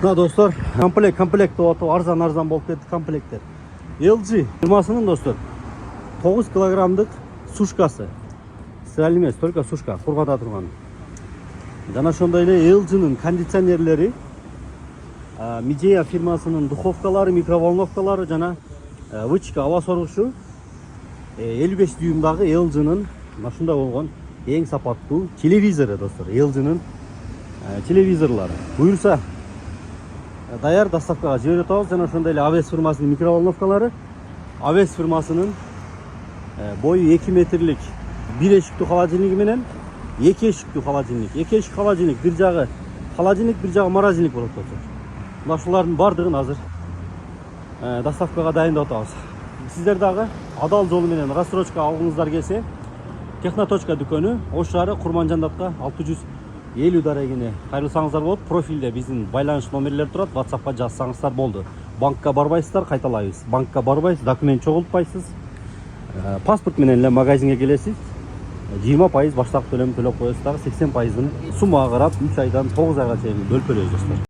Мына достор, комплект деп атып, арзан болуп кетти комплекттер. LG фирмасынын достор 9 килограммдык сушкасы. Сырал эмес, только сушка, кургата турган. Жана ошондой эле LG'нын кондиционерлери, Midea фирмасынын духовкалары, микроволновкалары жана вычка аба соргучу 55 дюймдагы LG'нын ушундай болгон эң сапаттуу телевизору достор. LG'нын телевизорлары. Буюрса даяр доставкага жиберип атабыз. Жана ошондой эле AVS фирмасынын микроволновкалары, AVS фирмасынын бою 2 метрлик бир эшиктүү холодильниги менен 2 эшиктүү холодильник. 2 эшик холодильник, бир жагы холодильник, бир жагы морозильник болот достор. Мына ушулардын бардыгын азыр доставкага дайындап атабыз. Сиздер дагы адал жолу менен рассрочка алгыңыздар келсе, Техноточка дүкөнү Ош шаары Курманжандатка 650 дарегине кайрылсаңыздар болот. Профилде биздин байланыш номерлер турат, WhatsAppка жазсаңыздар болду. Банкка барбайсыздар, кайталайбыз. Банкка барбайсыз, документ чогултпайсыз. Паспорт менен эле магазинге келесиз. 20% баштап төлөм төлөп коесуз, дагы 80%ын суммага карап 3 айдан 9 айга чейин бөлүп төлөйбүз достор.